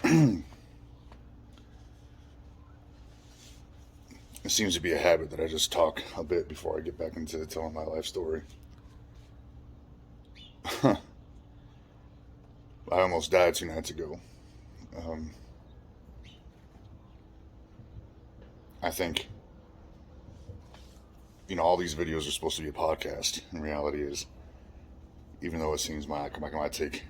It seems to be a habit that I just talk a bit before I get back into telling my life story. I almost died 2 nights ago. Um, I think, all these videos are supposed to be a podcast. And reality is, even though it seems like I might take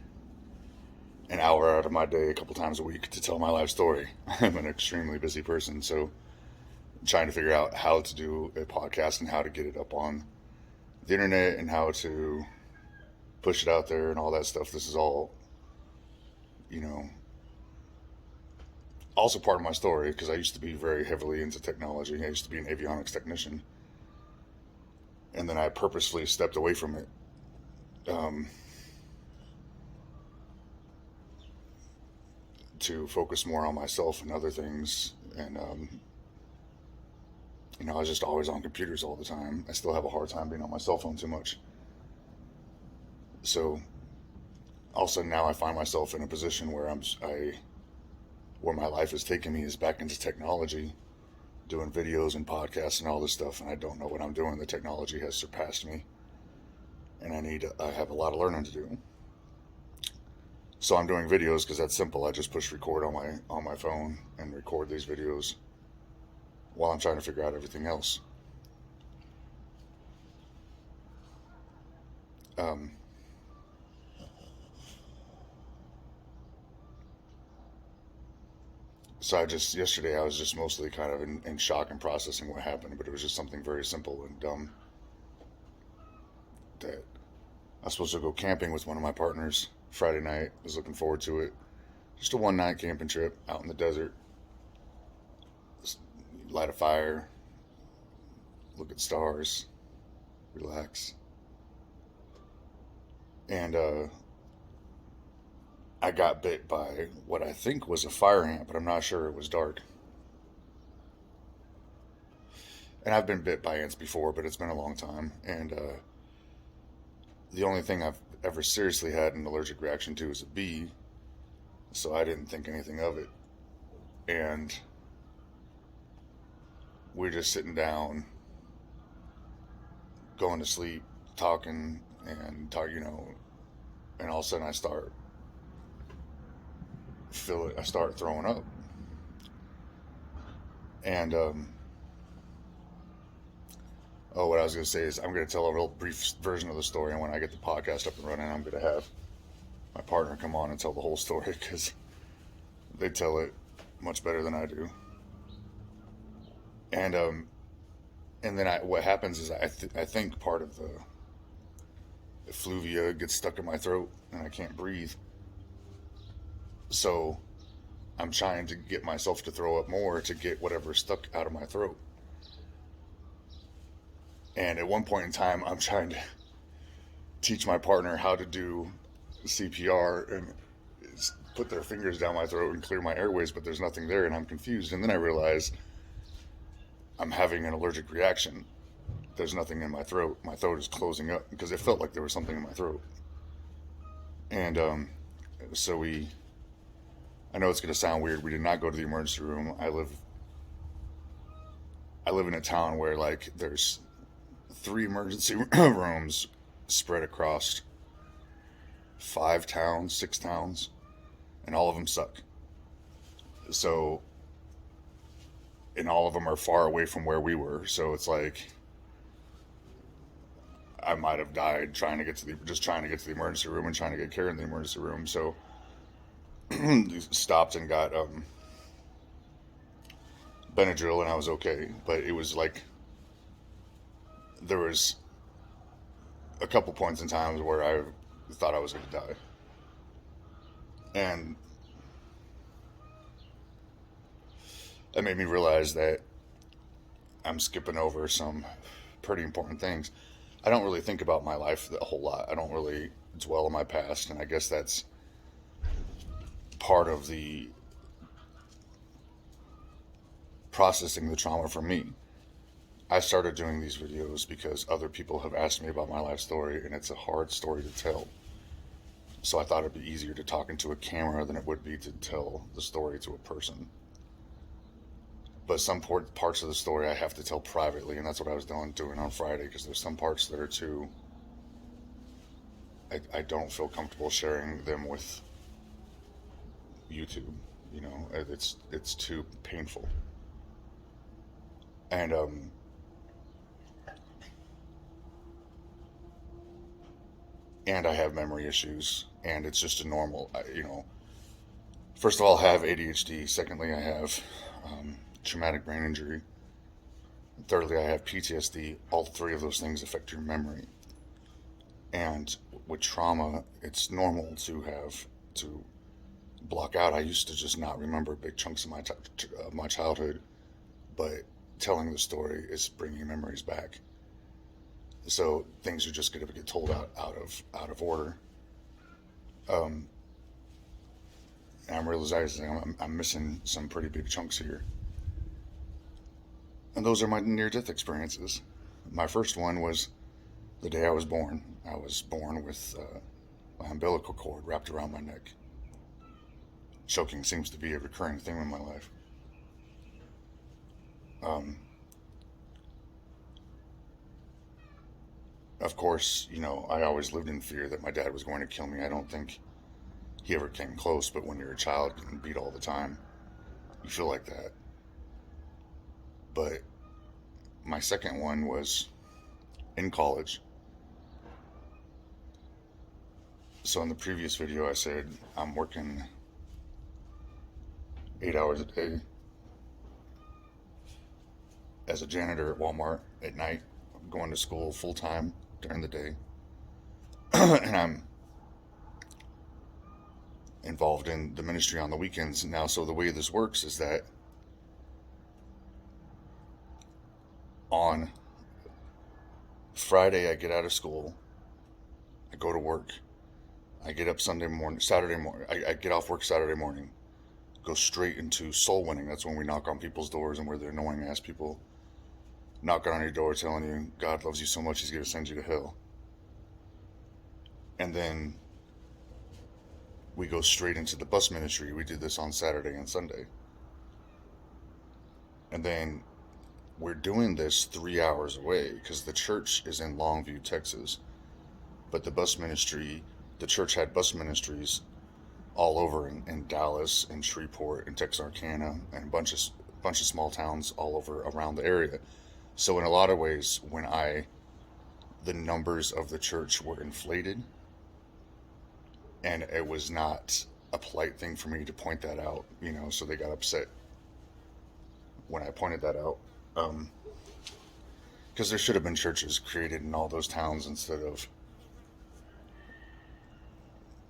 an hour out of my day a couple times a week to tell my life story, I'm an extremely busy person. So, trying to figure out how to do a podcast and how to get it up on the internet and how to push it out there and all that stuff. This is all, you know, also part of my story because I used to be very heavily into technology. I used to be an avionics technician. And then I purposefully stepped away from it. Um, to focus more on myself and other things. And, I was just always on computers all the time. I still have a hard time being on my cell phone too much. So, all of a sudden now I find myself in a position where where my life has taken me is back into technology, doing videos and podcasts and all this stuff, and I don't know what I'm doing. The technology has surpassed me, and I have a lot of learning to do. So I'm doing videos because that's simple. I just push record on my phone and record these videos while I'm trying to figure out everything else. Um, so yesterday I was just mostly kind of in shock and processing what happened, but it was just something very simple and dumb that I was supposed to go camping with one of my partners Friday night. I was looking forward to it. Just a one night camping trip out in the desert. Just light a fire, look at stars, relax. And I got bit by what I think was a fire ant, but I'm not sure. It was dark. And I've been bit by ants before, but it's been a long time. And the only thing I've ever seriously had an allergic reaction to is a bee, so I didn't think anything of it. And we're just sitting down, going to sleep, talking, and and all of a sudden I start throwing up. And what I was going to say is I'm going to tell a real brief version of the story, and when I get the podcast up and running, I'm going to have my partner come on and tell the whole story because they tell it much better than I do. And then what happens is I think part of the effluvia gets stuck in my throat and I can't breathe. So I'm trying to get myself to throw up more to get whatever's stuck out of my throat. And at one point in time, I'm trying to teach my partner how to do CPR and put their fingers down my throat and clear my airways, but there's nothing there and I'm confused. And then I realize I'm having an allergic reaction. There's nothing in my throat. My throat is closing up because it felt like there was something in my throat. And I know it's going to sound weird. We did not go to the emergency room. I live in a town where there's 3 emergency rooms spread across 5 towns, 6 towns, and all of them suck. So, and all of them are far away from where we were. So it's like I might have died trying to get to the emergency room and trying to get care in the emergency room. So stopped and got Benadryl, and I was okay. But it was like there was a couple points in times where I thought I was going to die, and that made me realize that I'm skipping over some pretty important things. I don't really think about my life a whole lot. I don't really dwell on my past, and I guess that's part of the processing the trauma for me. I started doing these videos because other people have asked me about my life story, and it's a hard story to tell. So I thought it'd be easier to talk into a camera than it would be to tell the story to a person. But some parts of the story I have to tell privately, and that's what I was doing on Friday, because there's some parts that are too. I don't feel comfortable sharing them with YouTube. You know, it's too painful. And I have memory issues, and it's just a normal. First of all, I have ADHD. Secondly, I have traumatic brain injury. Thirdly, I have PTSD. All three of those things affect your memory. And with trauma, it's normal to block out. I used to just not remember big chunks of my childhood, but telling the story is bringing memories back. So things are just going to get told out of order. Um, and I'm realizing I'm missing some pretty big chunks here. And those are my near-death experiences. My first one was the day I was born. I was born with my umbilical cord wrapped around my neck. Choking seems to be a recurring theme in my life. Um, of course, I always lived in fear that my dad was going to kill me. I don't think he ever came close, but when you're a child getting beat all the time, you feel like that. But my second one was in college. So in the previous video, I said I'm working 8 hours a day as a janitor at Walmart at night. I'm going to school full time during the day. And I'm involved in the ministry on the weekends now. So the way this works is that on Friday, I get out of school, I go to work, I get up Saturday morning, I get off work Saturday morning, go straight into soul winning. That's when we knock on people's doors and we're the annoying ass people knocking on your door telling you God loves you so much he's going to send you to hell. And then we go straight into the bus ministry. We did this on Saturday and Sunday. And then we're doing this 3 hours away because the church is in Longview, Texas. But the church had bus ministries all over in Dallas and Shreveport and Texarkana and a bunch of small towns all over around the area. So in a lot of ways, the numbers of the church were inflated, and it was not a polite thing for me to point that out, so they got upset when I pointed that out. Because there should have been churches created in all those towns instead of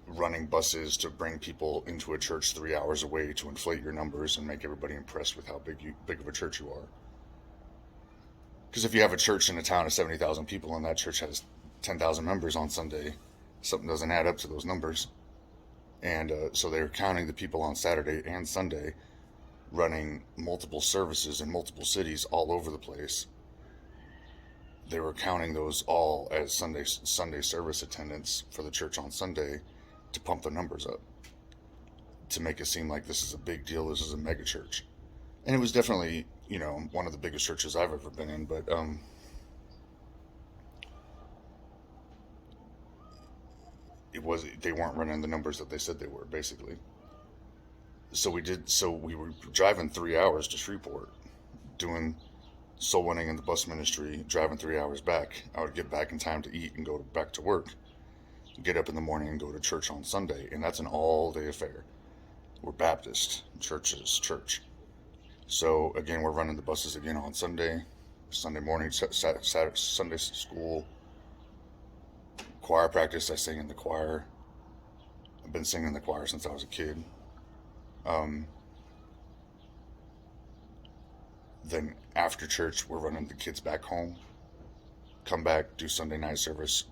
running buses to bring people into a church 3 hours away to inflate your numbers and make everybody impressed with how big of a church you are. Because if you have a church in a town of 70,000 people and that church has 10,000 members on Sunday, something doesn't add up to those numbers. And so they're counting the people on Saturday and Sunday, running multiple services in multiple cities all over the place. They were counting those all as Sunday service attendance for the church on Sunday to pump the numbers up, to make it seem like this is a big deal, this is a mega church. And it was definitely, one of the biggest churches I've ever been in, but they weren't running the numbers that they said they were, basically. So we were driving 3 hours to Shreveport, doing soul winning in the bus ministry, driving 3 hours back. I would get back in time to eat and go back to work, get up in the morning and go to church on Sunday, and that's an all-day affair. We're Baptist, church. So again, we're running the buses again on Sunday morning, Sunday school, choir practice. I sing in the choir. I've been singing in the choir since I was a kid. Then after church, we're running the kids back home, come back, do Sunday night service,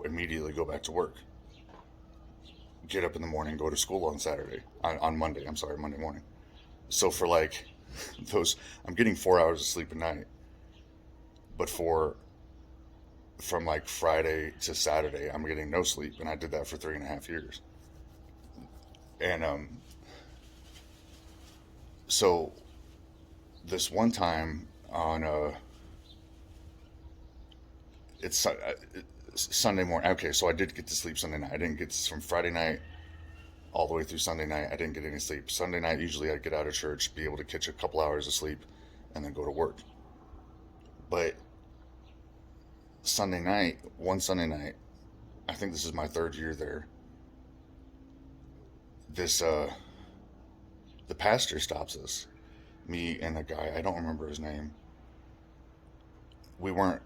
immediately go back to work, get up in the morning, go to school on Monday morning. So for I'm getting 4 hours of sleep a night, but for from like Friday to Saturday, I'm getting no sleep, and I did that for 3.5 years. And so this one time on it's Sunday morning. Okay, so I did get to sleep Sunday night. I didn't get from Friday night all the way through Sunday night. I didn't get any sleep. Sunday night, usually I'd get out of church, be able to catch a couple hours of sleep, and then go to work. But one Sunday night, I think this is my third year there. This the pastor stops us, me and a guy, I don't remember his name. We weren't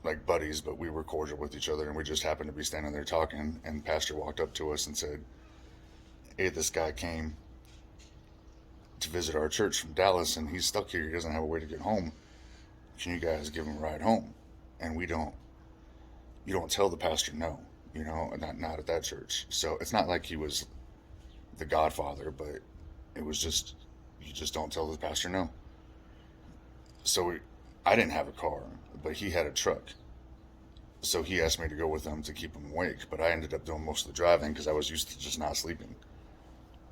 like buddies, but we were cordial with each other, and we just happened to be standing there talking. And pastor walked up to us and said, "Hey, this guy came to visit our church from Dallas, and he's stuck here. He doesn't have a way to get home. Can you guys give him a ride home?" And we don't. You don't tell the pastor no, not at that church. So it's not like he was the Godfather, but it was just, you just don't tell the pastor no. So I didn't have a car, but he had a truck. So he asked me to go with him to keep him awake, but I ended up doing most of the driving because I was used to just not sleeping.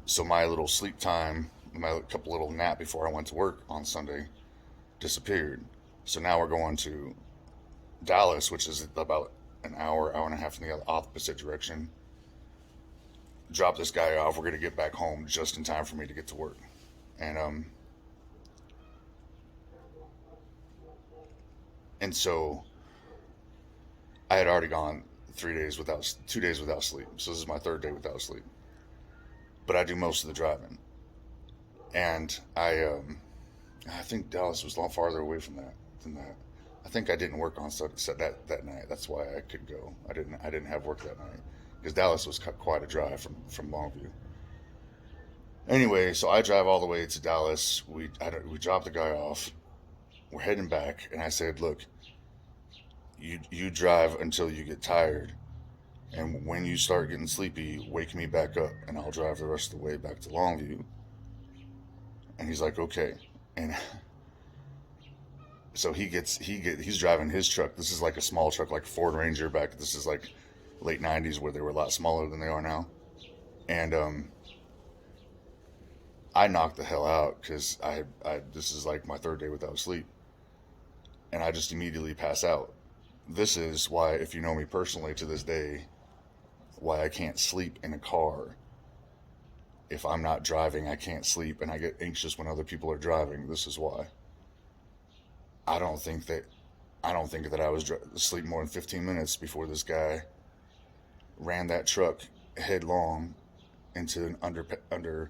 So my little sleep time, my couple little nap before I went to work on Sunday disappeared. So now we're going to Dallas, which is about an hour and a half in the opposite direction. Drop this guy off. We're going to get back home just in time for me to get to work. And so I had already gone 2 days without sleep. So this is my third day without sleep. But I do most of the driving. And I think Dallas was a lot farther away from that than that. I think I didn't work on that night. That's why I could go. I didn't have work that night because Dallas was quite a drive from Longview. Anyway, so I drive all the way to Dallas. We drop the guy off. We're heading back, and I said, "Look, you drive until you get tired, and when you start getting sleepy, wake me back up, and I'll drive the rest of the way back to Longview." And he's like, "Okay." And so he's driving his truck. This is like a small truck, like Ford Ranger back. This is like late '90s where they were a lot smaller than they are now. And I knocked the hell out because I this is like my third day without sleep, and I just immediately pass out. This is why, if you know me personally to this day, why I can't sleep in a car. If I'm not driving, I can't sleep, and I get anxious when other people are driving. This is why. I don't think that I was asleep more than 15 minutes before this guy ran that truck headlong into an under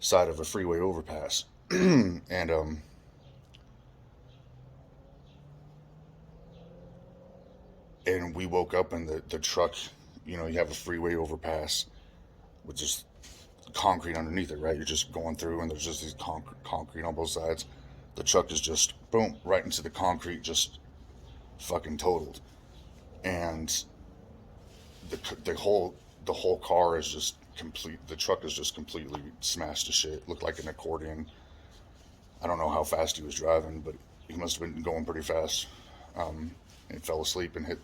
side of a freeway overpass. And and we woke up in the truck. You have a freeway overpass with just concrete underneath it, right? You're just going through, and there's just these concrete on both sides. The truck is just boom right into the concrete, just fucking totaled, and the whole car is just complete. The truck is just completely smashed to shit. Looked like an accordion. I don't know how fast he was driving, but he must have been going pretty fast. And fell asleep and hit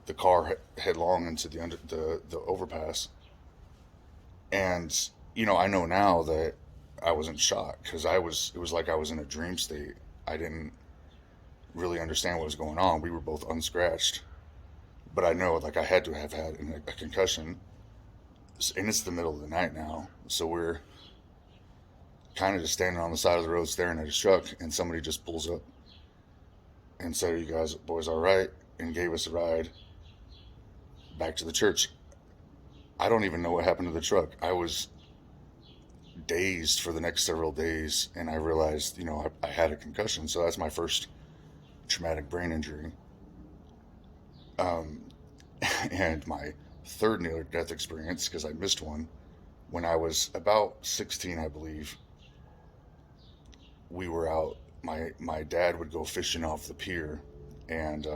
the car headlong into the overpass. And I know now that I wasn't shot because it was like I was in a dream state. I didn't really understand what was going on. We were both unscratched, but I know like I had to have had a concussion, and it's the middle of the night now, so we're kind of just standing on the side of the road staring at his truck, and somebody just pulls up and said, "Are you guys boys all right?" and gave us a ride back to the church. I don't even know what happened to the truck. I was dazed for the next several days, and I realized, I had a concussion, so that's my first traumatic brain injury. And my third near-death experience, because I missed one, when I was about 16, I believe, we were out. My dad would go fishing off the pier, and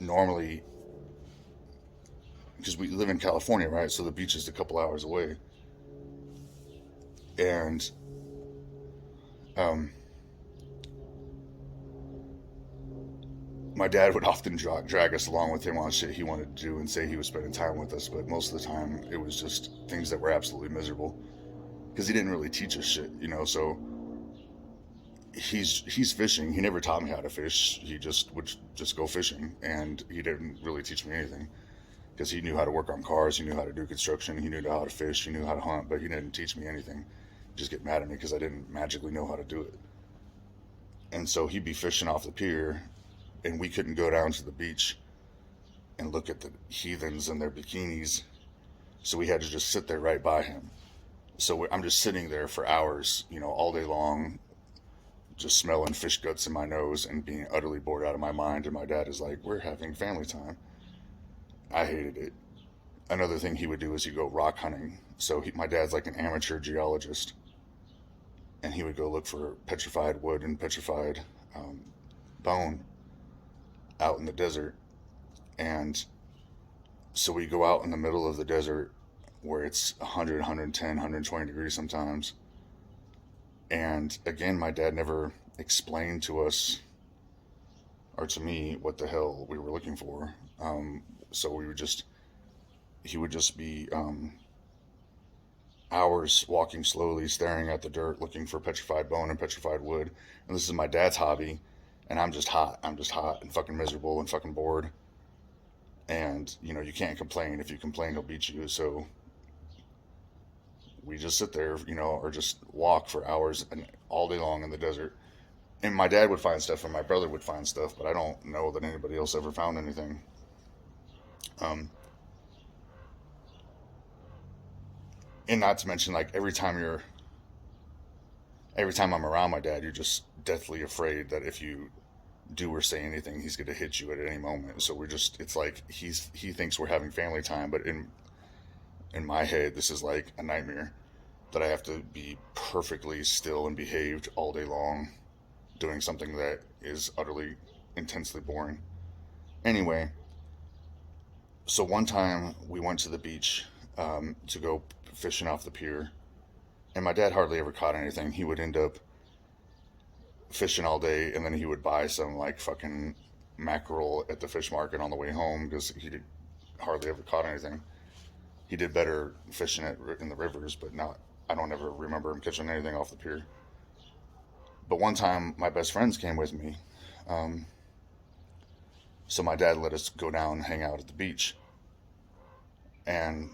normally, because we live in California, right? So the beach is a couple hours away. And my dad would often drag us along with him on shit he wanted to do and say he was spending time with us, but most of the time it was just things that were absolutely miserable because he didn't really teach us shit, you know. So he's fishing. He never taught me how to fish. He just would just go fishing, and he didn't really teach me anything because he knew how to work on cars. He knew how to do construction. He knew how to fish. He knew how to hunt, but he didn't teach me anything. He'd just get mad at me because I didn't magically know how to do it. And so he'd be fishing off the pier, and we couldn't go down to the beach and look at the heathens in their bikinis. So we had to just sit there right by him. So I'm just sitting there for hours, you know, all day long, just smelling fish guts in my nose and being utterly bored out of my mind. And my dad is like, "We're having family time." I hated it. Another thing he would do is he'd go rock hunting. So my dad's like an amateur geologist, and he would go look for petrified wood and petrified bone out in the desert. And so we go out in the middle of the desert where it's 100, 110, 120 degrees sometimes. And again, my dad never explained to us or to me what the hell we were looking for. So he would just be hours walking slowly, staring at the dirt, looking for petrified bone and petrified wood. And this is my dad's hobby, and I'm just hot. I'm just hot and fucking miserable and fucking bored. And, you know, you can't complain. If you complain, he'll beat you. So we just sit there, you know, or just walk for hours and all day long in the desert. And my dad would find stuff and my brother would find stuff, but I don't know that anybody else ever found anything. And not to mention, like, every time I'm around my dad, you're just deathly afraid that if you do or say anything, he's going to hit you at any moment. So it's like he thinks we're having family time, but in my head, this is like a nightmare that I have to be perfectly still and behaved all day long, doing something that is utterly, intensely boring. Anyway, so one time we went to the beach to go fishing off the pier, and my dad hardly ever caught anything. He would end up fishing all day, and then he would buy some like fucking mackerel at the fish market on the way home because hardly ever caught anything. He did better fishing in the rivers, but not. I don't ever remember him catching anything off the pier. But one time, my best friends came with me, so my dad let us go down and hang out at the beach, and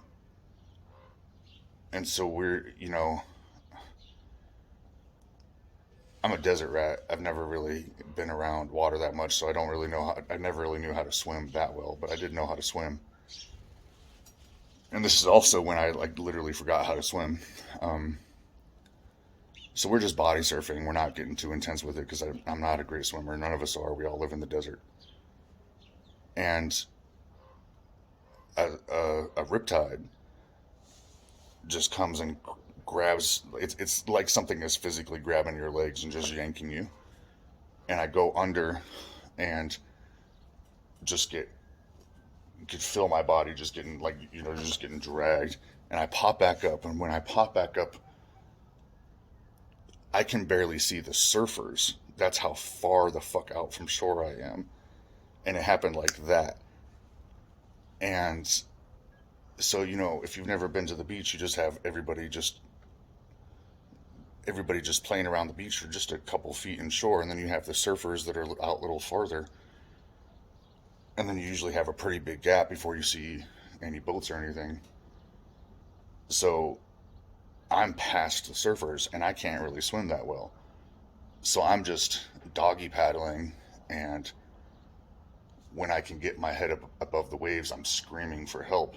so we're, you know, I'm a desert rat. I've never really been around water that much, so I don't really know I never really knew how to swim that well, but I did know how to swim. And this is also when I like literally forgot how to swim. So we're just body surfing. We're not getting too intense with it because I'm not a great swimmer. None of us are. We all live in the desert. And a riptide just comes and grabs. It's like something is physically grabbing your legs and just yanking you. And I go under and just could feel my body just getting like, you know, just getting dragged. And I pop back up. And when I pop back up, I can barely see the surfers. That's how far the fuck out from shore I am. And it happened like that. And so, you know, if you've never been to the beach, you just have everybody just playing around the beach for just a couple feet inshore. And then you have the surfers that are out a little farther. And then you usually have a pretty big gap before you see any boats or anything. So I'm past the surfers and I can't really swim that well. So I'm just doggy paddling, and when I can get my head up above the waves, I'm screaming for help.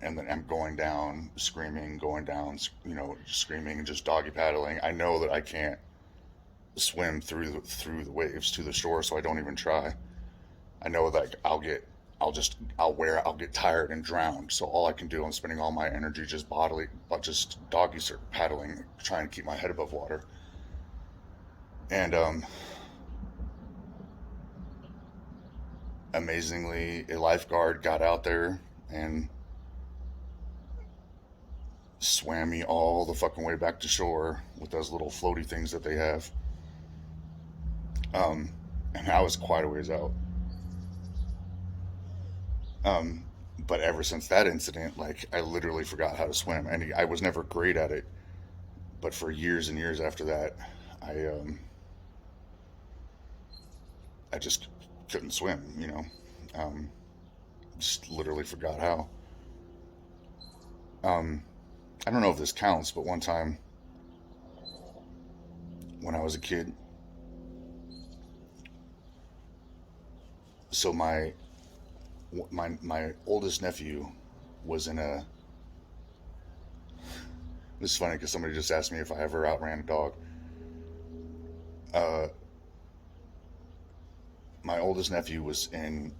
And then I'm going down, screaming, going down, you know, screaming and just doggy paddling. I know that I can't swim through the waves to the shore, so I don't even try. I know that I'll get tired and drowned. So all I can do, I'm spending all my energy just doggy paddling, trying to keep my head above water. And amazingly, a lifeguard got out there and swam me all the fucking way back to shore with those little floaty things that they have. and I was quite a ways out. Um, but ever since that incident, like I literally forgot how to swim, and I was never great at it. But for years and years after that, I um, I just couldn't swim. Um, just literally forgot how. Um, I don't know if this counts, but one time when I was a kid, so my oldest nephew was in a. This is funny because somebody just asked me if I ever outran a dog. Uh, my oldest nephew was in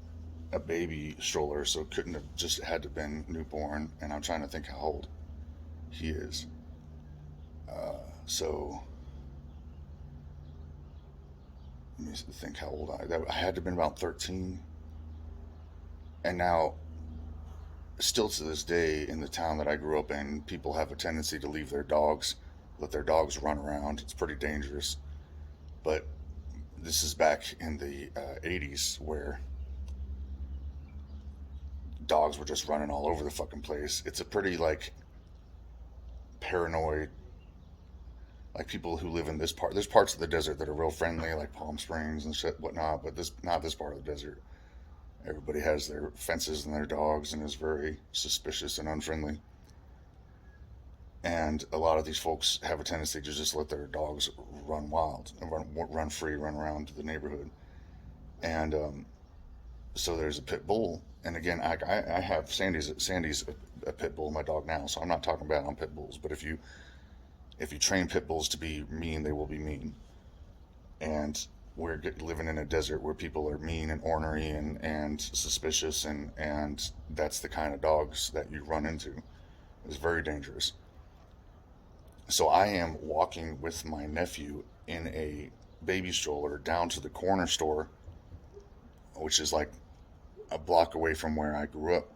a baby stroller, so it couldn't have just had to been newborn. And I'm trying to think how old he is. So let me think how old I had to have been about 13. And now, still to this day, in the town that I grew up in, people have a tendency to leave their dogs, let their dogs run around. It's pretty dangerous. But this is back in the 80s where dogs were just running all over the fucking place. It's a pretty like paranoid, like people who live in this part. There's parts of the desert that are real friendly, like Palm Springs and shit, whatnot. But this, not this part of the desert. Everybody has their fences and their dogs and is very suspicious and unfriendly. And a lot of these folks have a tendency to just let their dogs run wild, run free, run around the neighborhood. And so there's a pit bull. And again, I have Sandy's a pit bull, my dog now. So I'm not talking bad on pit bulls. But if you train pit bulls to be mean, they will be mean. And we're living in a desert where people are mean and ornery and suspicious, and that's the kind of dogs that you run into. It's very dangerous. So I am walking with my nephew in a baby stroller down to the corner store, which is like a block away from where I grew up.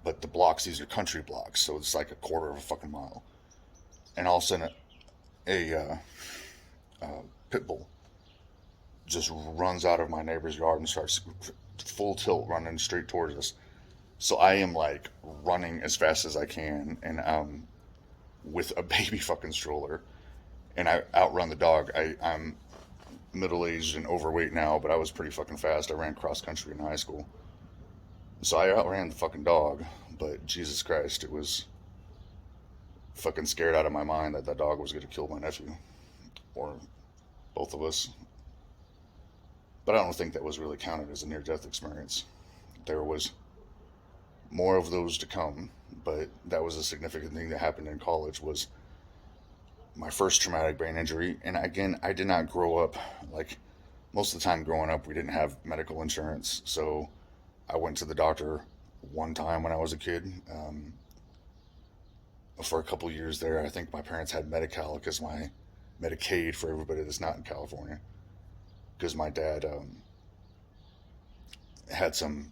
But the blocks, these are country blocks, so it's like a quarter of a fucking mile. And all of a sudden, a pit bull just runs out of my neighbor's yard and starts full tilt running straight towards us. So I am like running as fast as I can, and with a baby fucking stroller, and I outrun the dog. I'm middle aged and overweight now, but I was pretty fucking fast. I ran cross country in high school, so I outran the fucking dog. But Jesus Christ, it was fucking scared out of my mind that that dog was going to kill my nephew or both of us. But I don't think that was really counted as a near death experience. There was more of those to come, but that was a significant thing that happened in college was my first traumatic brain injury. And again, I did not grow up like most of the time growing up, we didn't have medical insurance. So I went to the doctor one time when I was a kid. For a couple years there, I think my parents had Medi-Cal as my Medicaid for everybody that's not in California. Because my dad had some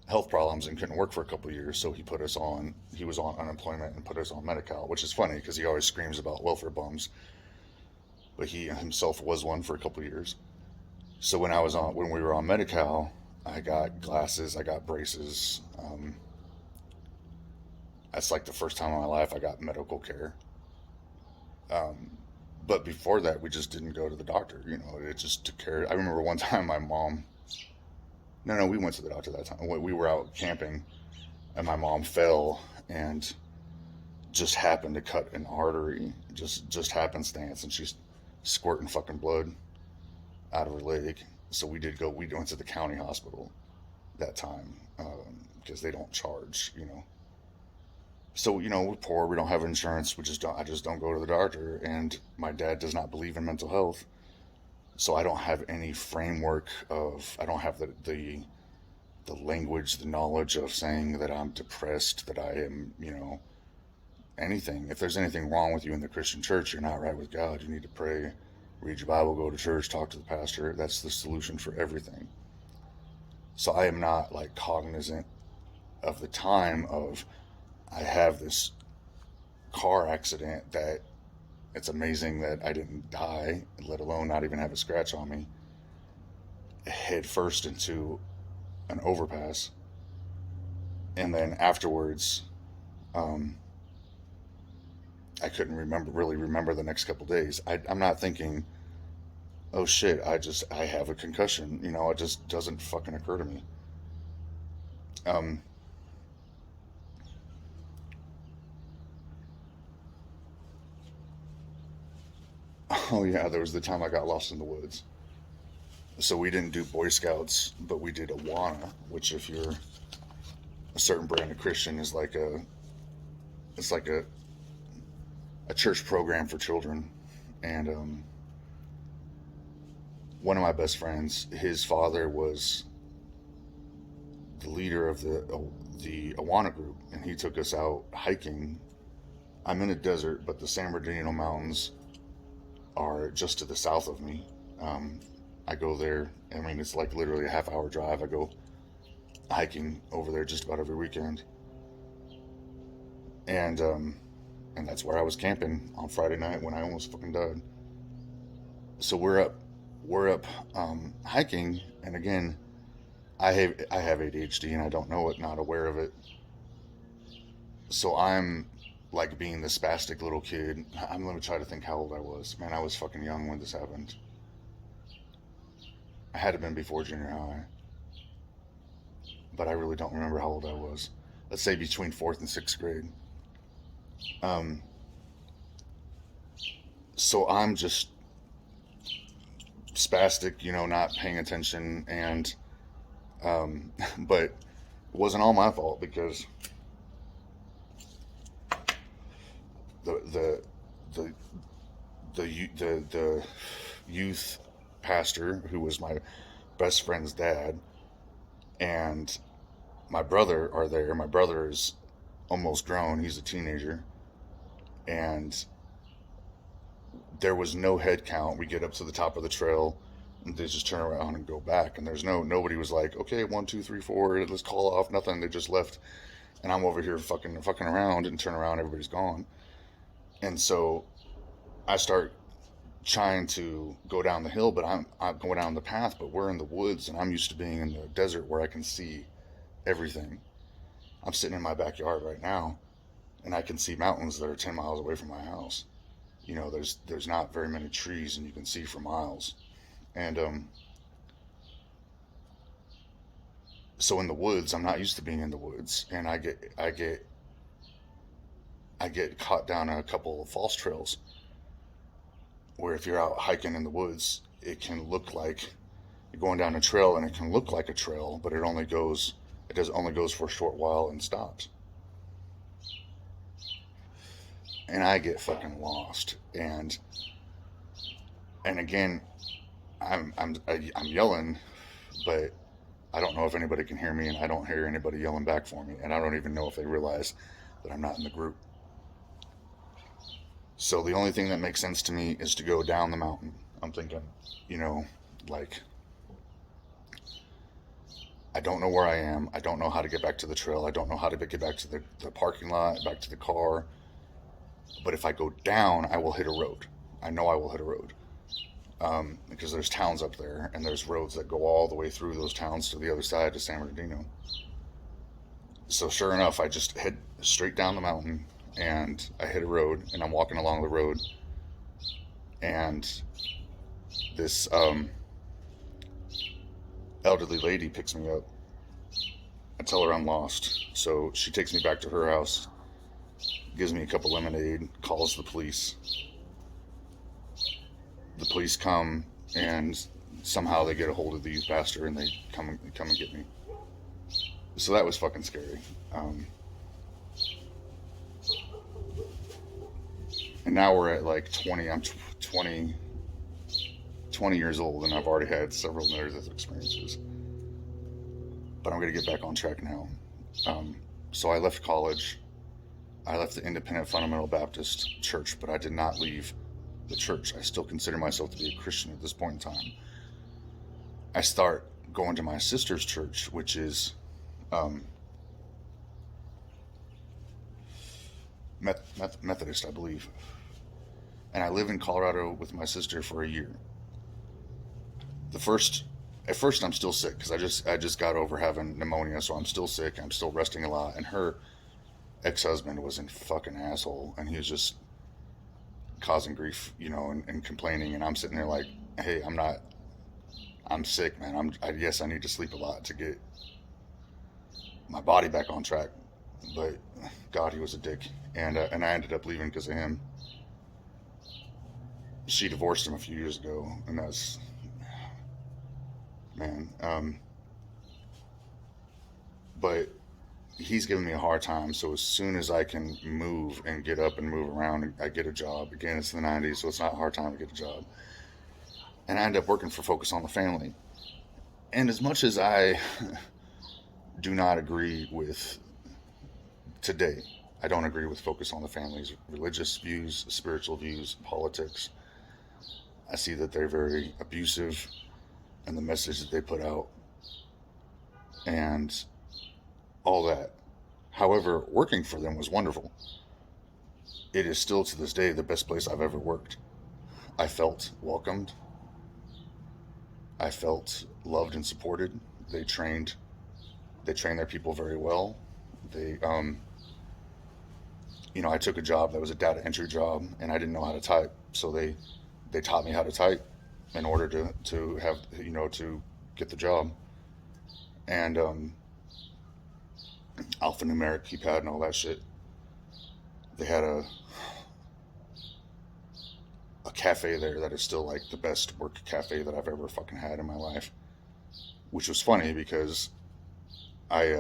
health problems and couldn't work for a couple of years, so he was on unemployment and put us on Medi-Cal, which is funny because he always screams about welfare bums, but he himself was one for a couple of years. So when we were on Medi-Cal, I got glasses, I got braces. That's like the first time in my life I got medical care. Um, but before that, we just didn't go to the doctor. It just took care. I remember one time my mom. No, we went to the doctor that time. We were out camping, and my mom fell and just happened to cut an artery, just happenstance, and she's squirting fucking blood out of her leg. So we did go. We went to the county hospital that time because they don't charge. So we're poor. We don't have insurance. We just don't. I just don't go to the doctor. And my dad does not believe in mental health, so I don't have any framework of. I don't have the language, the knowledge of saying that I'm depressed, that I am, anything. If there's anything wrong with you in the Christian church, you're not right with God. You need to pray, read your Bible, go to church, talk to the pastor. That's the solution for everything. So I am not like cognizant of the time of I have this car accident that it's amazing that I didn't die, let alone not even have a scratch on me. head first into an overpass, and then afterwards, um, I couldn't really remember the next couple days. I'm not thinking, oh shit, I have a concussion. It just doesn't fucking occur to me. Um, oh yeah, there was the time I got lost in the woods. So we didn't do Boy Scouts, but we did Awana, which if you're a certain brand of Christian is like it's like a church program for children. And one of my best friends, his father was the leader of the Awana group, and he took us out hiking. I'm in a desert, but the San Bernardino Mountains are just to the south of me. I go there. I mean, it's like literally a half-hour drive. I go hiking over there just about every weekend, and that's where I was camping on Friday night when I almost fucking died. So we're up hiking, and again, I have ADHD and I don't know it, not aware of it. So I'm like being the spastic little kid. Let me try to think how old I was. Man, I was fucking young when this happened. I had to have been before junior high, but I really don't remember how old I was. Let's say between fourth and sixth grade. Um, so I'm just spastic, not paying attention, and but it wasn't all my fault because the the the the youth pastor who was my best friend's dad and my brother are there. My brother is almost grown; he's a teenager, and there was no head count. We get up to the top of the trail, and they just turn around and go back. And there's nobody was like, okay, 1, 2, 3, 4, let's call off. Nothing. They just left, and I'm over here fucking around and turn around. Everybody's gone, and so I start trying to go down the hill, but I'm going down the path. But we're in the woods, and I'm used to being in the desert where I can see everything. I'm sitting in my backyard right now, and I can see mountains that are 10 miles away from my house. There's not very many trees, and you can see for miles. And so in the woods, I'm not used to being in the woods, and I get caught down a couple of false trails where if you're out hiking in the woods, it can look like you're going down a trail, and it can look like a trail, but it only goes for a short while and stops. And I get fucking lost, and again, I'm yelling, but I don't know if anybody can hear me, and I don't hear anybody yelling back for me, and I don't even know if they realize that I'm not in the group. So the only thing that makes sense to me is to go down the mountain. I'm thinking, you know, like, I don't know where I am. I don't know how to get back to the trail. I don't know how to get back to the parking lot, back to the car. But if I go down, I will hit a road. I know I will hit a road. Because there's towns up there, and there's roads that go all the way through those towns to the other side to San Bernardino. So sure enough, I just head straight down the mountain, and I hit a road, and I'm walking along the road, and this elderly lady picks me up. I tell her I'm lost, so she takes me back to her house, gives me a cup of lemonade, calls the police. The police come, and somehow they get a hold of the youth pastor, and they come and get me. So that was fucking scary. And now we're at like 20. I'm 20 years old, and I've already had several near-death experiences. But I'm going to get back on track now. So I left college. I left the Independent Fundamental Baptist Church, but I did not leave the church. I still consider myself to be a Christian at this point in time. I start going to my sister's church, which is Methodist, I believe. And I live in Colorado with my sister for a year. The first at first I'm still sick because I just got over having pneumonia, so I'm still sick. I'm still resting a lot, and her ex-husband was a fucking asshole, and he was just causing grief, and complaining, and I'm sitting there like, hey, I'm sick, man. I guess I need to sleep a lot to get my body back on track. But God, he was a dick, and I ended up leaving because of him. She divorced him a few years ago, and that's, man. But he's giving me a hard time. So as soon as I can move and get up and move around, I get a job. Again, it's the '90s, so it's not a hard time to get a job. And I end up working for Focus on the Family. And as much as I do not agree with today, I don't agree with Focus on the Family's religious views, spiritual views, politics. I see that they're very abusive in the message that they put out and all that. However, working for them was wonderful. It is still to this day the best place I've ever worked. I felt welcomed. I felt loved and supported. They trained their people very well. They, I took a job that was a data entry job, and I didn't know how to type, so they taught me how to type in order to have, to get the job. And alphanumeric keypad and all that shit. They had a cafe there that is still like the best work cafe that I've ever fucking had in my life, which was funny because I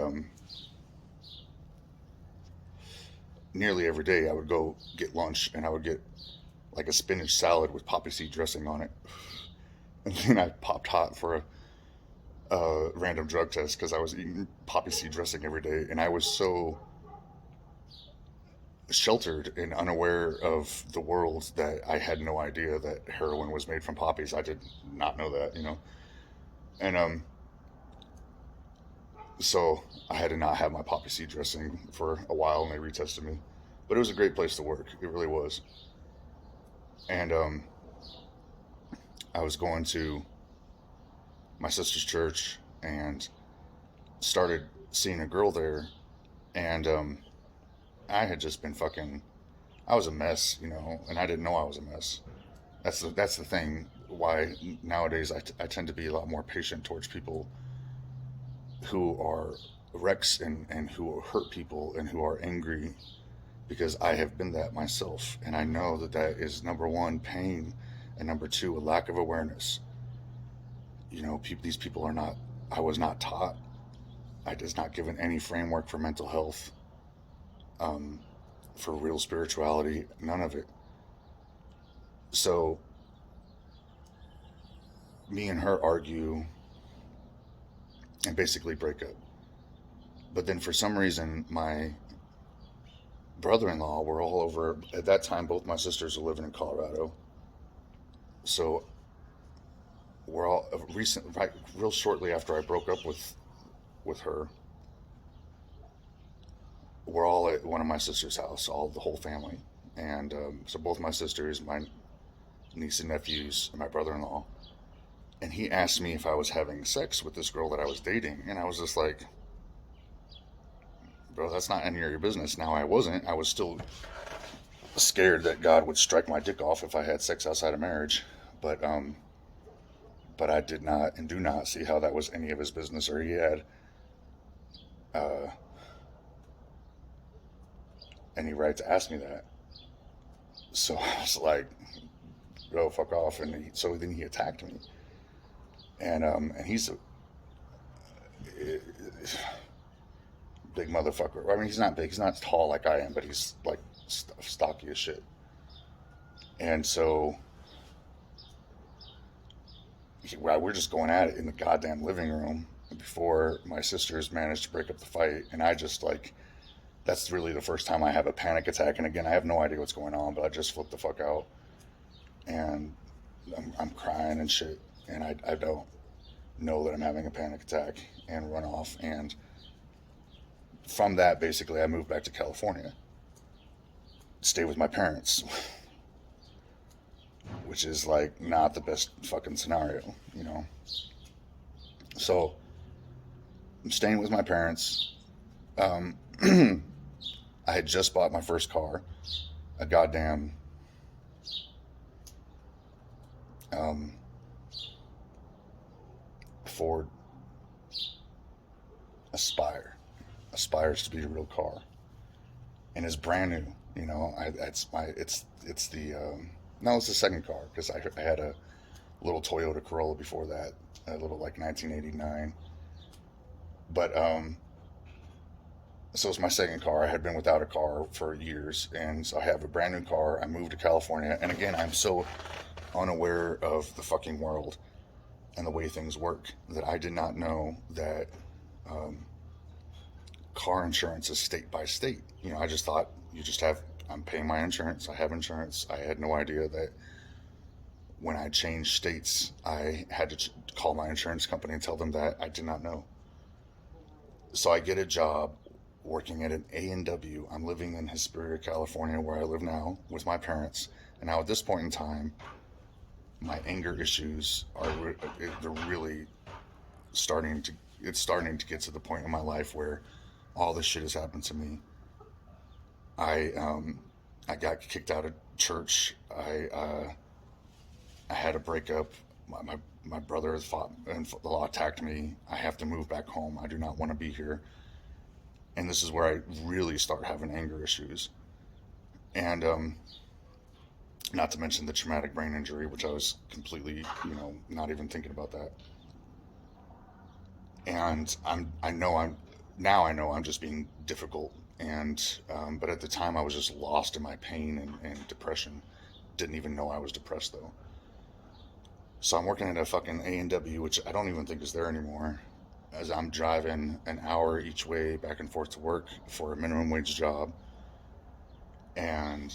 nearly every day I would go get lunch and I would get like a spinach salad with poppy seed dressing on it, and then I popped hot for a random drug test because I was eating poppy seed dressing every day, and I was so sheltered and unaware of the world that I had no idea that heroin was made from poppies. I did not know that, and so I had to not have my poppy seed dressing for a while, and they retested me. But it was a great place to work. It really was. And I was going to my sister's church and started seeing a girl there, and I had just been I was a mess, and I didn't know I was a mess. That's the thing why nowadays I tend to be a lot more patient towards people who are wrecks and who hurt people and who are angry, because I have been that myself, and I know that is, number one, pain, and number two, a lack of awareness. These people are not, I was not taught, I was not given any framework for mental health, for real spirituality, none of it. So me and her argue and basically break up. But then for some reason, my brother-in-law were all over. At that time, both my sisters were living in Colorado. So we're all real shortly after I broke up with her, we're all at one of my sister's house, the whole family. And so both my sisters, my niece and nephews, and my brother-in-law. And he asked me if I was having sex with this girl that I was dating. And I was just like, bro, that's not any of your business. Now, I wasn't. I was still scared that God would strike my dick off if I had sex outside of marriage. But I did not and do not see how that was any of his business, or he had any right to ask me that. So I was like, bro, fuck off. And so then he attacked me. And he's a big motherfucker. I mean, he's not big. He's not tall like I am, but he's like stocky as shit. And so we're just going at it in the goddamn living room before my sisters managed to break up the fight. And I just that's really the first time I have a panic attack. And again, I have no idea what's going on, but I just flipped the fuck out. And I'm crying and shit. And I don't know that I'm having a panic attack, and run off. And from that, basically, I moved back to California, stay with my parents, which is like not the best fucking scenario, So I'm staying with my parents. Um, I had just bought my first car, a goddamn um, Ford Aspire. Aspires to be a real car, and it's brand new. You know, it's the no, it's the second car because I had a little Toyota Corolla before that, a little like 1989. But so it's my second car. I had been without a car for years, and so I have a brand new car. I moved to California, and again, I'm so unaware of the fucking world and the way things work that I did not know that um, car insurance is state by state. You know, I just thought you just have. I'm paying my insurance. I have insurance. I had no idea that when I changed states, I had to call my insurance company and tell them that I did not know. So I get a job working at an A&W. I'm living in Hesperia, California, where I live now with my parents. And now at this point in time, my anger issues they're really starting to it's starting to get to the point in my life where all this shit has happened to me. I I got kicked out of church. I had a breakup. My brother fought and the law attacked me. I have to move back home. I do not want to be here. And this is where I really start having anger issues. And not to mention the traumatic brain injury, which I was completely, not even thinking about that. And I know I'm just being difficult. And but at the time I was just lost in my pain and depression. Didn't even know I was depressed though. So I'm working at a fucking A&W, which I don't even think is there anymore, as I'm driving an hour each way back and forth to work for a minimum wage job and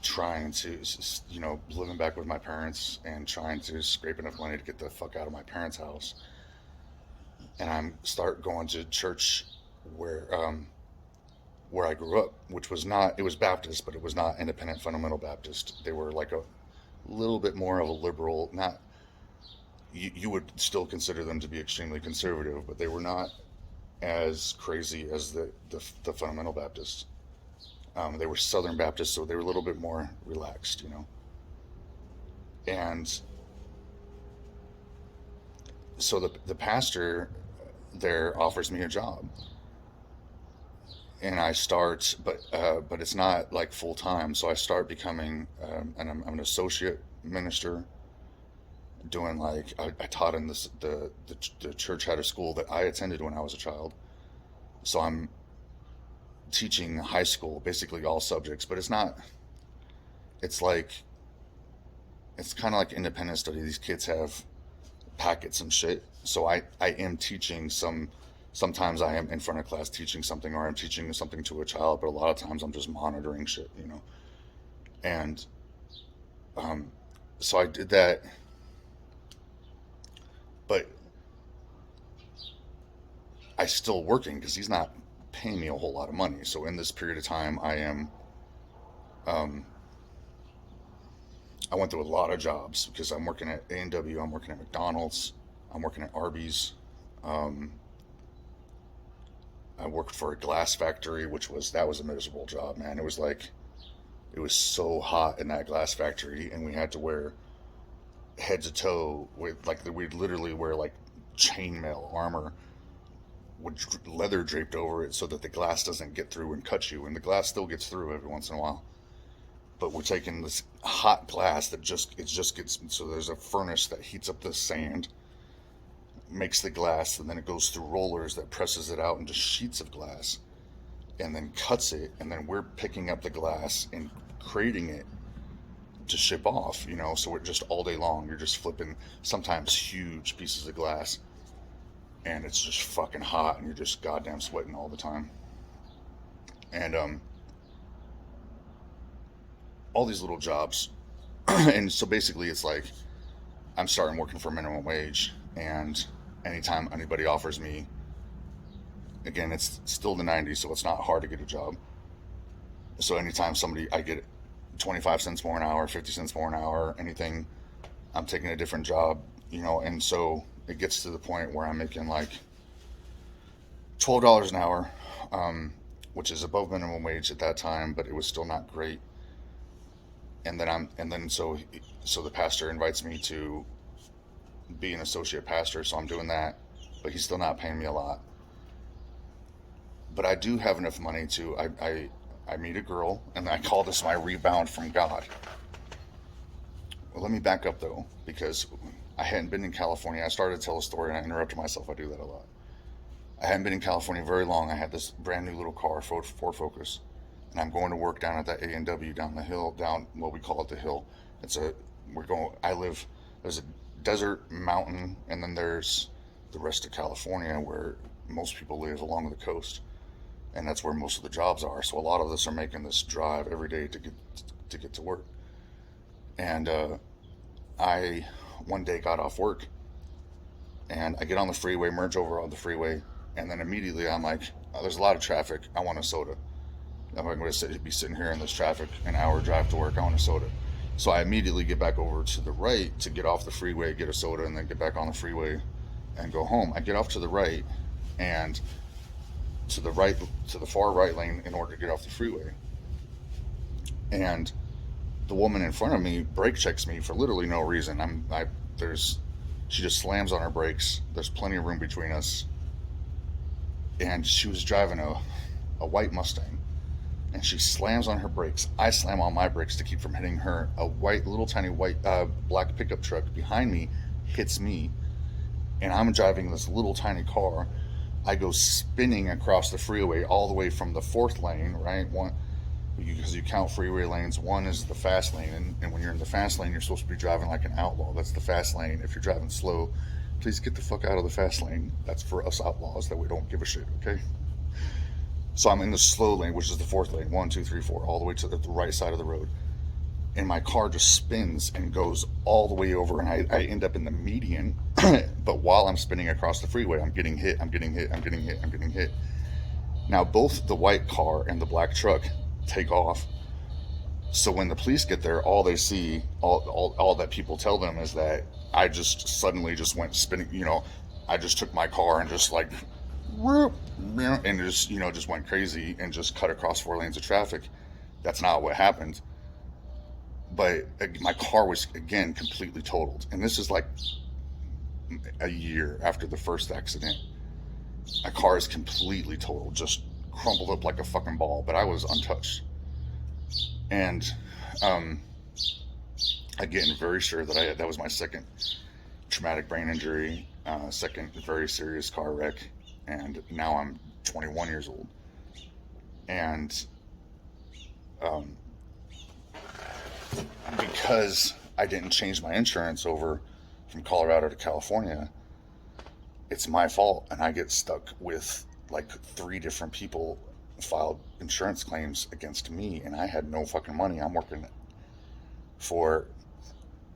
trying to, living back with my parents and trying to scrape enough money to get the fuck out of my parents' house. And I'm start going to church where I grew up, which was not, it was Baptist, but it was not independent fundamental Baptist. They were like a little bit more of a liberal, not, you would still consider them to be extremely conservative, but they were not as crazy as the fundamental Baptists. They were Southern Baptists, so they were a little bit more relaxed, And so the pastor there offers me a job, and I start, but it's not like full time. So I start becoming, and I'm an associate minister, doing like I taught in the church had a school that I attended when I was a child. So I'm teaching high school, basically all subjects, but it's not. It's like it's kind of like independent study. These kids have packets and shit. So I am teaching some. Sometimes I am in front of class teaching something, or I'm teaching something to a child, but a lot of times I'm just monitoring shit. And so I did that, but I still working because he's not paying me a whole lot of money. So in this period of time, um, I went through a lot of jobs because I'm working at A&W, I'm working at McDonald's, I'm working at Arby's. Um, I worked for a glass factory, that was a miserable job, man. It was so hot in that glass factory, and we had to wear head to toe with we'd literally wear like chainmail armor with leather draped over it so that the glass doesn't get through and cut you, and the glass still gets through every once in a while. But we're taking this hot glass that it just gets, so there's a furnace that heats up the sand, makes the glass, and then it goes through rollers that presses it out into sheets of glass and then cuts it, and then we're picking up the glass and crating it to ship off. So we're just all day long, you're just flipping sometimes huge pieces of glass, and it's just fucking hot, and you're just goddamn sweating all the time. And all these little jobs. And so basically it's like I'm starting working for minimum wage, and anytime anybody offers me, again, it's still the 90s, so it's not hard to get a job. So anytime I get 25 cents more an hour, 50 cents more an hour, anything, I'm taking a different job. And so it gets to the point where I'm making like $12 an hour, which is above minimum wage at that time, but it was still not great. And then so the pastor invites me to be an associate pastor, so I'm doing that, but he's still not paying me a lot. But I do have enough money to I meet a girl, and I call this my rebound from God. Well, let me back up though, because I hadn't been in California. I started to tell a story, and I interrupted myself. I do that a lot. I hadn't been in California very long. I had this brand new little car, Ford Focus, and I'm going to work down at that A&W down the hill, down what we call it the hill. There's a desert mountain, and then there's the rest of California where most people live along the coast, and that's where most of the jobs are. So a lot of us are making this drive every day to get to work. And I one day got off work, and I get on the freeway, merge over on the freeway, and then immediately I'm like, oh, there's a lot of traffic. I want a soda. I'm not going to be sitting here in this traffic, an hour drive to work. I want a soda. So I immediately get back over to the right to get off the freeway, get a soda, and then get back on the freeway and go home. I get off to the right, and to the far right lane in order to get off the freeway. And the woman in front of me brake checks me for literally no reason. She just slams on her brakes. There's plenty of room between us. And she was driving a white Mustang. And she slams on her brakes. I slam on my brakes to keep from hitting her. A little tiny white, black pickup truck behind me hits me. And I'm driving this little tiny car. I go spinning across the freeway all the way from the fourth lane, right? Because you count freeway lanes. One is the fast lane, and when you're in the fast lane, you're supposed to be driving like an outlaw. That's the fast lane. If you're driving slow, please get the fuck out of the fast lane. That's for us outlaws that we don't give a shit, okay? So I'm in the slow lane, which is the fourth lane, 1, 2, 3, 4, all the way to the right side of the road. And my car just spins and goes all the way over, and I end up in the median. But while I'm spinning across the freeway, I'm getting hit. Now, both the white car and the black truck take off. So when the police get there, all they see, all that people tell them is that I just suddenly just went spinning. I just took my car and just like, and just went crazy and just cut across 4 lanes of traffic. That's not what happened. But my car was, again, completely totaled. And this is like a year after the first accident. My car is completely totaled, just crumpled up like a fucking ball, but I was untouched. And again, very sure that was my second traumatic brain injury, second very serious car wreck, and now I'm 21 years old. And because I didn't change my insurance over from Colorado to California, it's my fault, and I get stuck with like 3 different people filed insurance claims against me, and I had no fucking money. I'm working for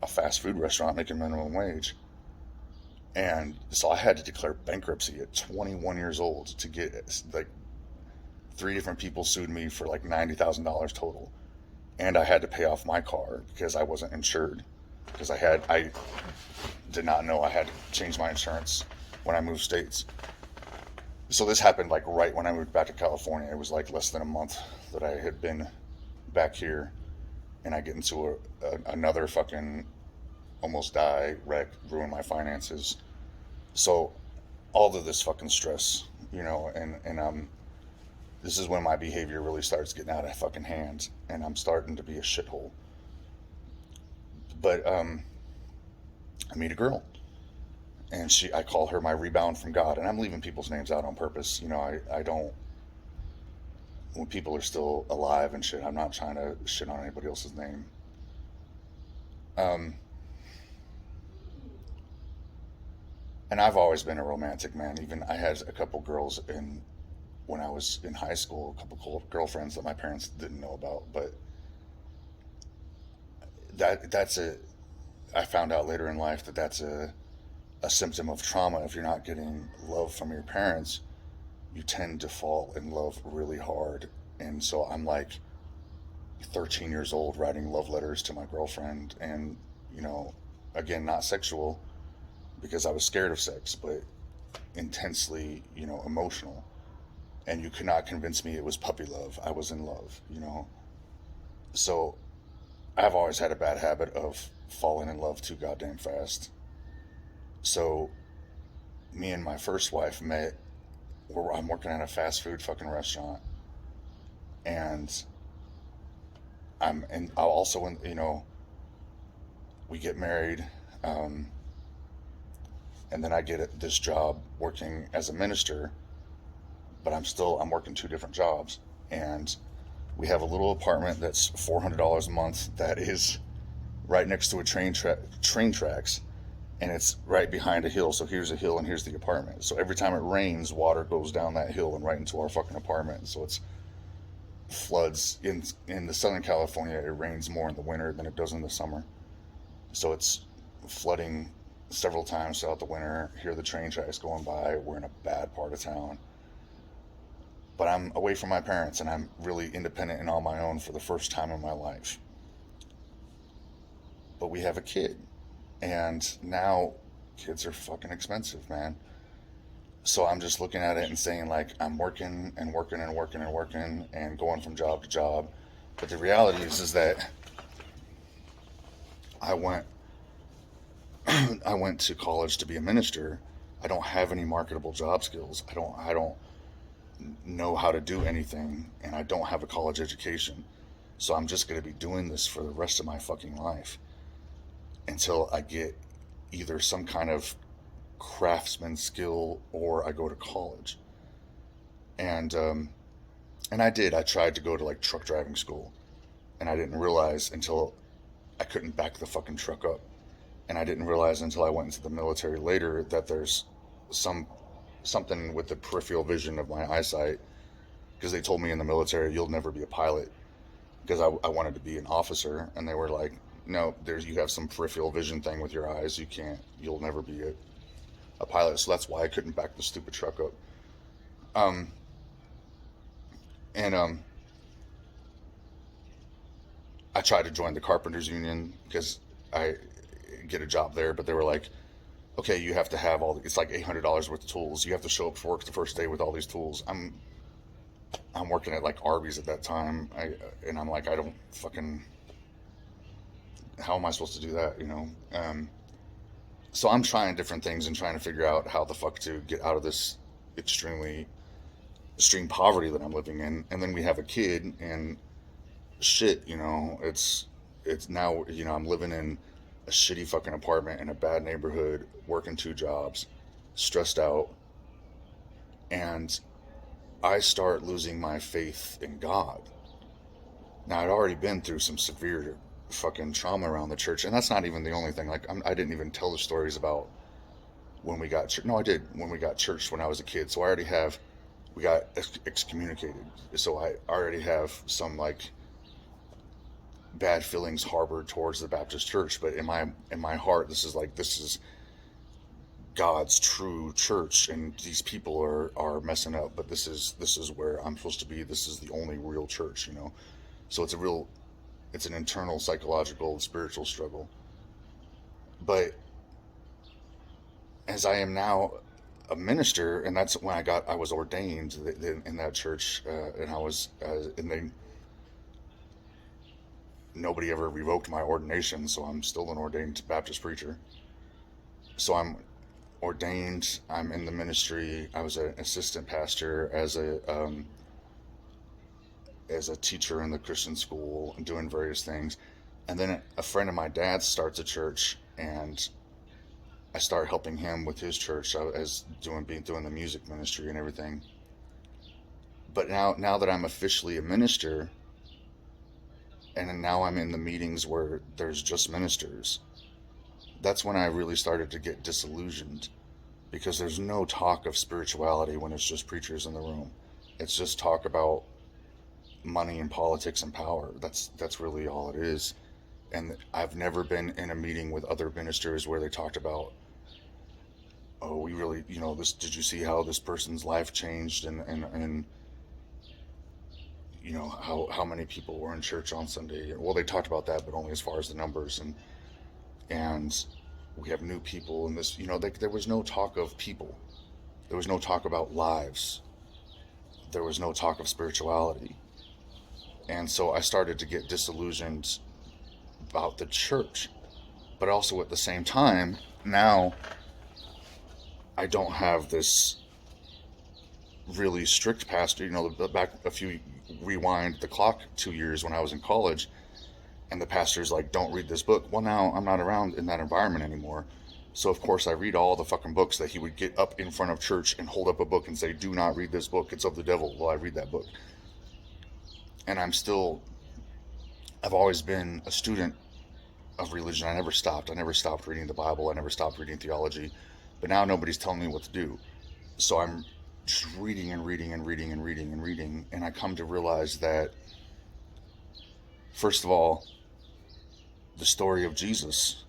a fast food restaurant making minimum wage, and so I had to declare bankruptcy at 21 years old to get, like, 3 different people sued me for like $90,000 total, and I had to pay off my car because I wasn't insured, because I did not know I had to change my insurance when I moved states. So this happened like right when I moved back to California. It was like less than a month that I had been back here, and I get into another fucking almost die wreck, ruin my finances. So all of this fucking stress, and this is when my behavior really starts getting out of fucking hand, and I'm starting to be a shithole. But I meet a girl, and I call her my rebound from God, and I'm leaving people's names out on purpose. I don't, when people are still alive and shit, I'm not trying to shit on anybody else's name. And I've always been a romantic man. Even I had a couple girls when I was in high school, a couple girlfriends that my parents didn't know about, but I found out later in life that's a symptom of trauma. If you're not getting love from your parents, you tend to fall in love really hard. And so I'm like 13 years old writing love letters to my girlfriend, and again, not sexual, because I was scared of sex, but intensely, emotional. And you could not convince me it was puppy love. I was in love. So I've always had a bad habit of falling in love too goddamn fast. So me and my first wife met. I'm working at a fast food fucking restaurant, and I also, we get married, um, and then I get this job working as a minister, but I'm working two different jobs, and we have a little apartment that's $400 a month that is right next to a train tracks, and it's right behind a hill. So here's a hill and here's the apartment. So every time it rains, water goes down that hill and right into our fucking apartment. So it's floods in the Southern California. It rains more in the winter than it does in the summer. So it's flooding several times throughout the winter. Hear the train tracks going by. We're in a bad part of town. But I'm away from my parents and I'm really independent and on my own for the first time in my life. But we have a kid. And now kids are fucking expensive, man. So I'm just looking at it and saying, like, I'm working and working and working and working and going from job to job. But the reality is that I went I went to college to be a minister. I don't have any marketable job skills. I don't know how to do anything, and I don't have a college education. So I'm just going to be doing this for the rest of my fucking life until I get either some kind of craftsman skill or I go to college. And I did. I tried to go to like truck driving school, and I didn't realize until I couldn't back the fucking truck up. And I didn't realize until I went into the military later that there's something with the peripheral vision of my eyesight, because they told me in the military you'll never be a pilot, because I wanted to be an officer, and they were like, no, you have some peripheral vision thing with your eyes, you'll never be a pilot. So that's why I couldn't back the stupid truck up. um and I tried to join the carpenters union because I get a job there, but they were like, okay, you have to have it's like $800 worth of tools. You have to show up for work the first day with all these tools. I'm working at like Arby's at that time. And I'm like, I don't fucking, how am I supposed to do that? So I'm trying different things and trying to figure out how the fuck to get out of this extremely extreme poverty that I'm living in. And then we have a kid and shit, it's now, I'm living in a shitty fucking apartment in a bad neighborhood, working two jobs, stressed out, and I start losing my faith in God. Now, I'd already been through some severe fucking trauma around the church, and that's not even the only thing. Like, I didn't even tell the stories about when we got church. No, I did, when we got church when I was a kid. So we got excommunicated. So I already have some like bad feelings harbored towards the Baptist church. But in my heart, this is God's true church, and these people are messing up. But this is where I'm supposed to be. This is the only real church. So it's an internal psychological spiritual struggle. But as I am now a minister, and that's when I was ordained in that church, and nobody ever revoked my ordination, so I'm still an ordained Baptist preacher. So I'm ordained, I'm in the ministry. I was an assistant pastor as a teacher in the Christian school and doing various things. And then a friend of my dad's starts a church, and I start helping him with his church as doing the music ministry and everything. But now that I'm officially a minister, and now I'm in the meetings where there's just ministers, that's when I really started to get disillusioned, because there's no talk of spirituality when it's just preachers in the room. It's just talk about money and politics and power. That's really all it is. And I've never been in a meeting with other ministers where they talked about, oh, we really, this, did you see how this person's life changed, and how many people were in church on Sunday? Well, they talked about that, but only as far as the numbers. And we have new people in this, there was no talk of people. There was no talk about lives. There was no talk of spirituality. And so I started to get disillusioned about the church. But also at the same time, now I don't have this really strict pastor. Back a few, rewind the clock 2 years when I was in college, and the pastor's like, don't read this book. Well, now I'm not around in that environment anymore. So of course I read all the fucking books that he would get up in front of church and hold up a book and say, do not read this book, it's of the devil. Well, I read that book. And I've always been a student of religion. I never stopped. I never stopped reading the Bible. I never stopped reading theology. But now nobody's telling me what to do. So I'm just reading and reading and reading and reading and reading. And I come to realize that, first of all, the story of Jesus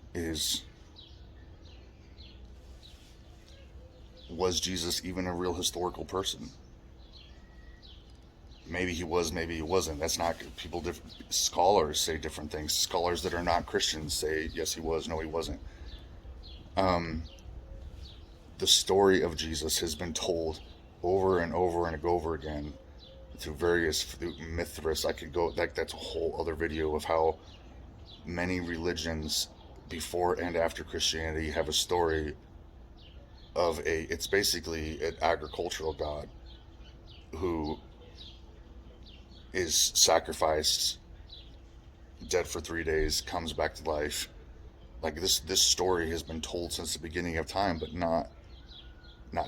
was Jesus even a real historical person? Maybe he was, maybe he wasn't. That's not, scholars say different things. Scholars that are not Christians say, yes, he was, no, he wasn't. The story of Jesus has been told over and over and over again through Mithras. I could go, that's a whole other video of how many religions before and after Christianity have a story of it's basically an agricultural god who is sacrificed, dead for 3 days, comes back to life. Like this story has been told since the beginning of time, but not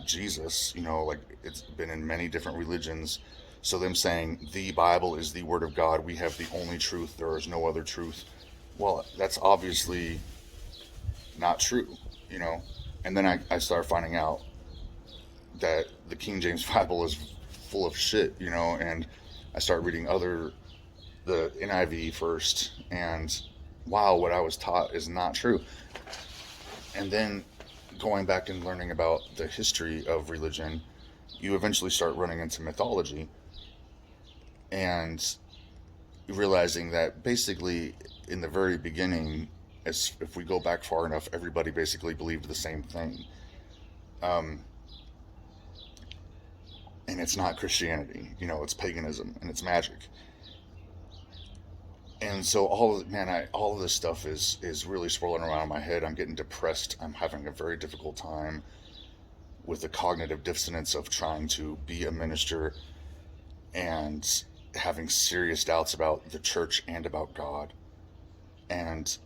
Jesus. Like it's been in many different religions. So them saying the Bible is the word of God, we have the only truth, there is no other truth. Well, that's obviously not true, And then I start finding out that the King James Bible is full of shit, and I start reading the NIV first, and wow, what I was taught is not true. And then going back and learning about the history of religion, you eventually start running into mythology and realizing that basically in the very beginning, if we go back far enough, everybody basically believed the same thing. And it's not Christianity, it's paganism and it's magic. And so all of this stuff is really swirling around in my head. I'm getting depressed. I'm having a very difficult time with the cognitive dissonance of trying to be a minister and having serious doubts about the church and about God. And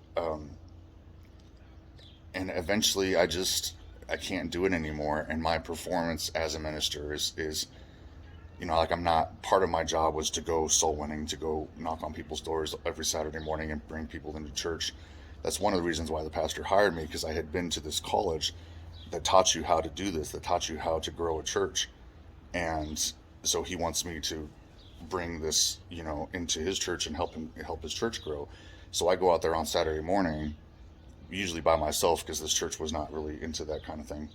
eventually I can't do it anymore. And my performance as a minister is like I'm not, part of my job was to go soul winning, to go knock on people's doors every Saturday morning and bring people into church. That's one of the reasons why the pastor hired me, because I had been to this college that taught you how to do this, that taught you how to grow a church. And so he wants me to bring this, into his church and help his church grow. So I go out there on Saturday morning, usually by myself, because this church was not really into that kind of thing.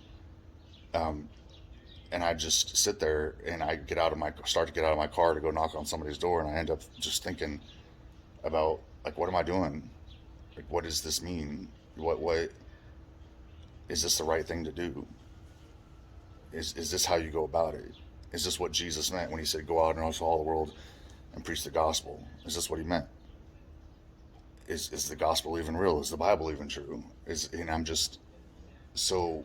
And I just sit there and I start to get out of my car to go knock on somebody's door, and I end up just thinking about, like, what am I doing? Like, what does this mean? What is this the right thing to do? Is this how you go about it? Is this what Jesus meant when he said, go out into all the world and preach the gospel? Is this what he meant? Is the gospel even real? Is the Bible even true? And I'm just so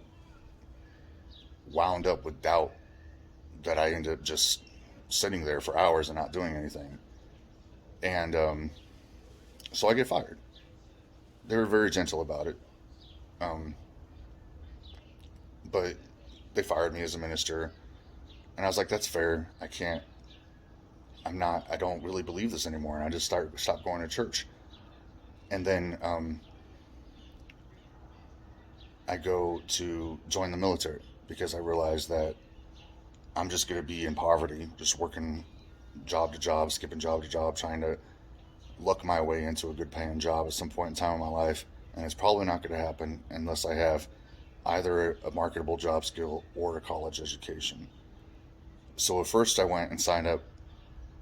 wound up with doubt that I end up just sitting there for hours and not doing anything. And so I get fired. They were very gentle about it. But they fired me as a minister. And I was like, that's fair. I don't really believe this anymore. And I just stopped going to church. And then I go to join the military, because I realized that I'm just going to be in poverty, just working job to job, skipping job to job, trying to luck my way into a good paying job at some point in time in my life. And it's probably not going to happen unless I have either a marketable job skill or a college education. So at first I went and signed up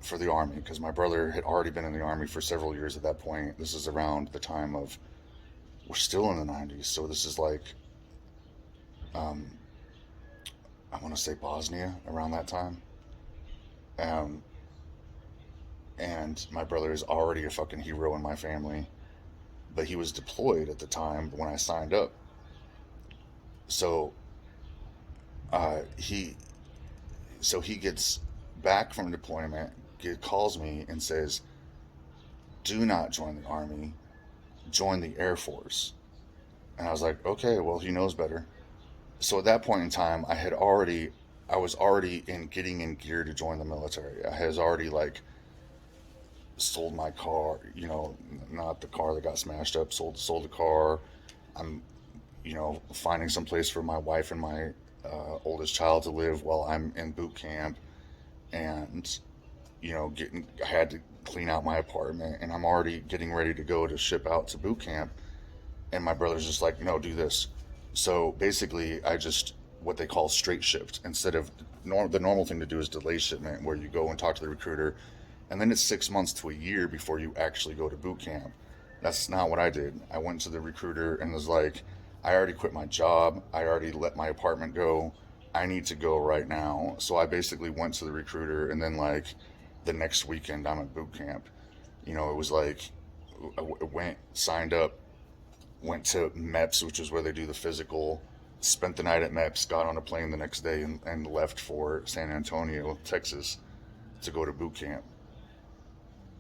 for the Army, because my brother had already been in the Army for several years at that point. This is around the time of we're still in the 90s. So this is like, um, I want to say Bosnia around that time. Um, and my brother is already a fucking hero in my family, but he was deployed at the time when I signed up. So he he gets back from deployment, calls me and says, "Do not join the army. Join the Air Force." And I was like, "Okay, well, he knows better." So at that point in time, I was already in getting in gear to join the military. I has already like sold my car, not the car that got smashed up, sold the car. I'm, finding some place for my wife and my oldest child to live while I'm in boot camp, and I had to clean out my apartment, and I'm already getting ready to go to ship out to boot camp, and my brother's just like, "No, do this." So basically, I just what they call straight shipped instead of the normal thing to do is delay shipment, where you go and talk to the recruiter, and then it's 6 months to a year before you actually go to boot camp. That's not what I did. I went to the recruiter and was like, "I already quit my job. I already let my apartment go. I need to go right now." So I basically went to the recruiter, and then like the next weekend I'm at boot camp. It was like I went, signed up, went to MEPS, which is where they do the physical, spent the night at MEPS, got on a plane the next day, and left for San Antonio, Texas to go to boot camp.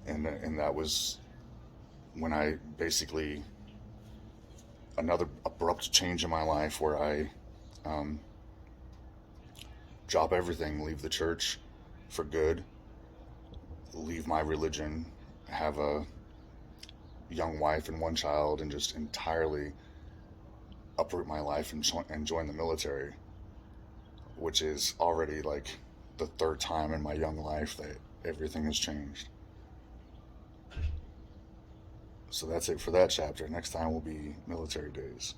And that was when I basically, another abrupt change in my life where I um, drop everything, leave the church for good, leave my religion, have a young wife and one child, and just entirely uproot my life and join the military, which is already like the third time in my young life that everything has changed. So that's it for that chapter. Next time will be military days.